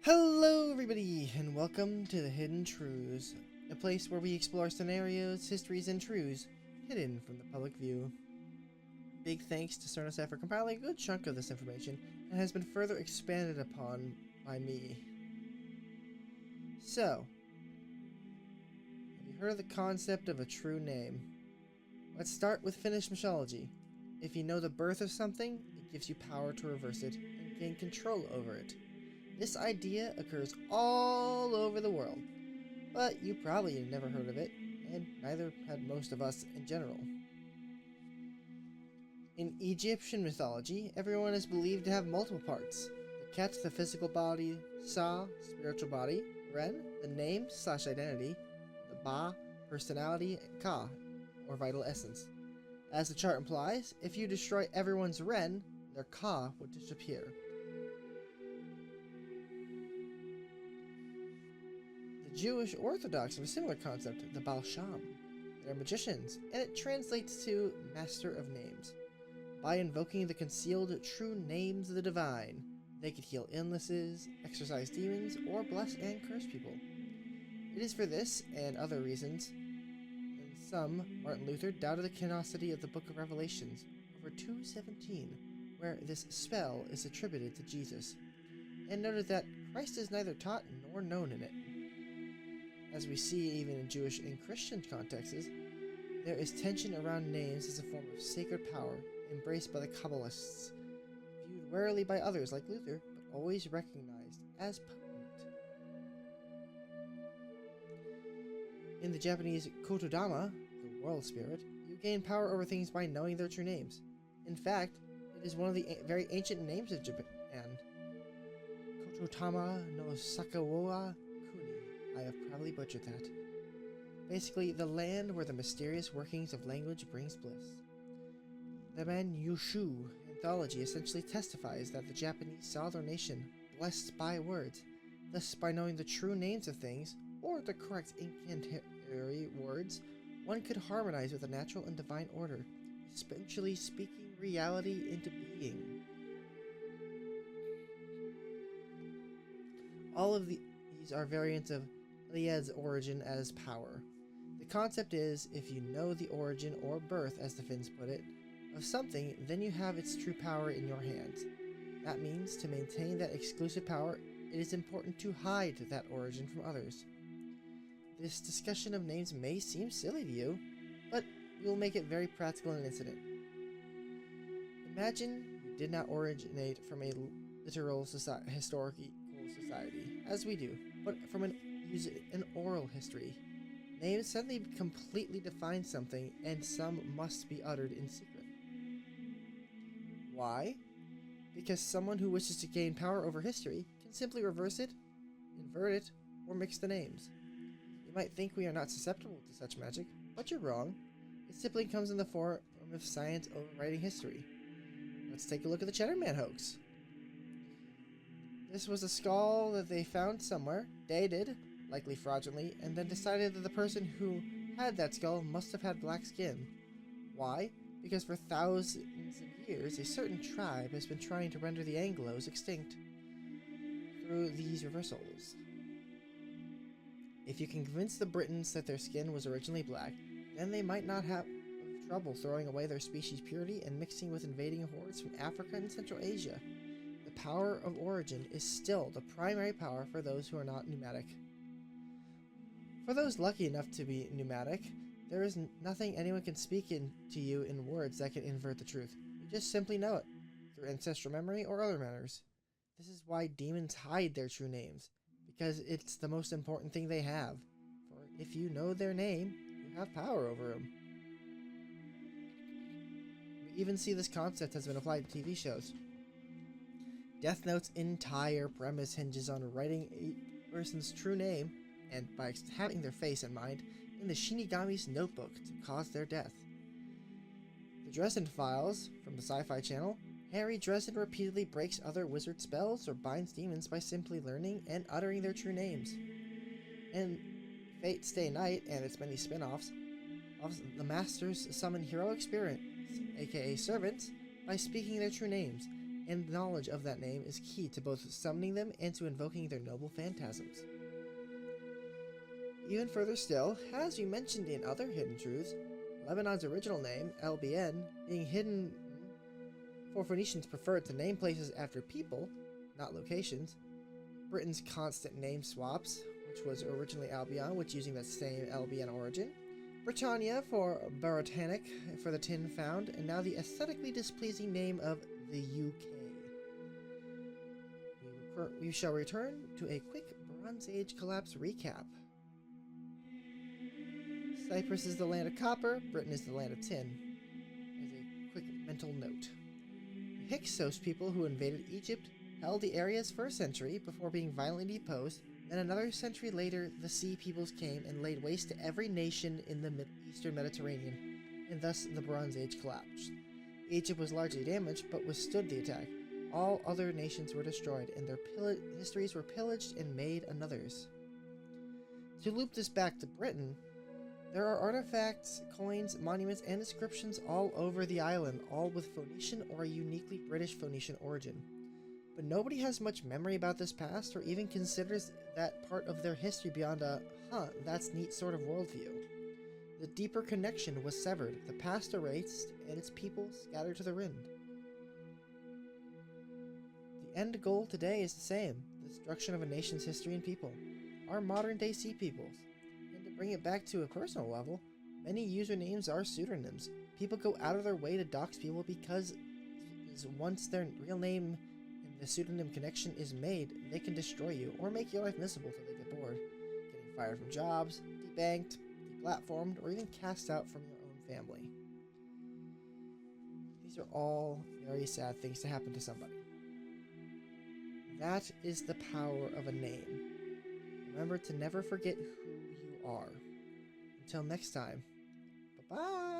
Hello everybody, and welcome to the Hidden Truths, a place where we explore scenarios, histories, and truths hidden from the public view. Big thanks to Cirnosad for compiling a good chunk of this information, and has been further expanded upon by me. So, have you heard of the concept of a true name? Let's start with Finnish mythology. If you know the birth of something, it gives you power to reverse it and gain control over it. This idea occurs all over the world, but you probably have never heard of it, and neither had most of us in general. In Egyptian mythology, everyone is believed to have multiple parts. The Ket, the physical body; Sa, spiritual body; Ren, the name/identity; the Ba, personality; and Ka, or vital essence. As the chart implies, if you destroy everyone's Ren, their Ka would disappear. The Jewish Orthodox have a similar concept, the Baal Sham. They are magicians, and it translates to Master of Names. By invoking the concealed true names of the divine, they could heal illnesses, exorcise demons, or bless and curse people. It is for this and other reasons, and some, Martin Luther doubted the canonicity of the Book of Revelations, over 217, where this spell is attributed to Jesus, and noted that Christ is neither taught nor known in it. As we see even in Jewish and Christian contexts, there is tension around names as a form of sacred power embraced by the Kabbalists, viewed warily by others like Luther, but always recognized as potent. In the Japanese Kotodama, the world spirit, you gain power over things by knowing their true names. In fact, it is one of the very ancient names of Japan. Kototama no Sakawa Kuni. I have probably butchered that. Basically, the land where the mysterious workings of language brings bliss. The Man-Yushu anthology essentially testifies that the Japanese saw their nation blessed by words. Thus, by knowing the true names of things, or the correct incantatory words, one could harmonize with the natural and divine order, spiritually speaking reality into being. All of these are variants of MacLeod's origin as power. The concept is, if you know the origin or birth, as the Finns put it, of something, then you have its true power in your hands. That means, to maintain that exclusive power, it is important to hide that origin from others. This discussion of names may seem silly to you, but we will make it very practical in an incident. Imagine you did not originate from a literal historical society, as we do, but from an oral history. Names suddenly completely define something, and some must be uttered in secret. Why? Because someone who wishes to gain power over history can simply reverse it, invert it, or mix the names. You might think we are not susceptible to such magic, but you're wrong. It simply comes in the form of science overwriting history. Let's take a look at the Cheddar Man hoax. This was a skull that they found somewhere, dated, likely fraudulently, and then decided that the person who had that skull must have had black skin. Why? Because for thousands of years, a certain tribe has been trying to render the Anglos extinct through these reversals. If you can convince the Britons that their skin was originally black, then they might not have trouble throwing away their species' purity and mixing with invading hordes from Africa and Central Asia. The power of origin is still the primary power for those who are not pneumatic. For those lucky enough to be pneumatic, there is nothing anyone can speak to you in words that can invert the truth. You just simply know it, through ancestral memory or other manners. This is why demons hide their true names, because it's the most important thing they have. For if you know their name, you have power over them. We even see this concept has been applied to TV shows. Death Note's entire premise hinges on writing a person's true name, and by having their face in mind, in the Shinigami's notebook to cause their death. The Dresden Files, from the Sci-Fi Channel, Harry Dresden repeatedly breaks other wizard spells or binds demons by simply learning and uttering their true names. In Fate Stay Night and its many spin-offs, the Masters summon heroic spirits, aka servants, by speaking their true names, and knowledge of that name is key to both summoning them and to invoking their noble phantasms. Even further still, as we mentioned in other hidden truths, Lebanon's original name, LBN, being hidden for Phoenicians preferred to name places after people, not locations, Britain's constant name swaps, which was originally Albion, which using that same LBN origin, Britannia for Britannic for the tin found, and now the aesthetically displeasing name of the UK. We shall return to a quick Bronze Age collapse recap. Cyprus is the land of copper, Britain is the land of tin. As a quick mental note. The Hyksos people who invaded Egypt held the areas for a century before being violently deposed. Then another century later, the Sea Peoples came and laid waste to every nation in the Eastern Mediterranean, and thus the Bronze Age collapsed. Egypt was largely damaged, but withstood the attack. All other nations were destroyed, and their histories were pillaged and made another's. To loop this back to Britain, there are artifacts, coins, monuments, and inscriptions all over the island, all with Phoenician or a uniquely British Phoenician origin. But nobody has much memory about this past or even considers that part of their history beyond a, that's neat sort of worldview. The deeper connection was severed, the past erased, and its people scattered to the wind. The end goal today is the same, the destruction of a nation's history and people, our modern-day Sea Peoples. And to bring it back to a personal level, many usernames are pseudonyms. People go out of their way to dox people because once their real name and the pseudonym connection is made, they can destroy you or make your life miserable till they get bored, getting fired from jobs, debanked, deplatformed, or even cast out from your own family. These are all very sad things to happen to somebody. That is the power of a name. Remember to never forget who you are. Until next time, bye-bye!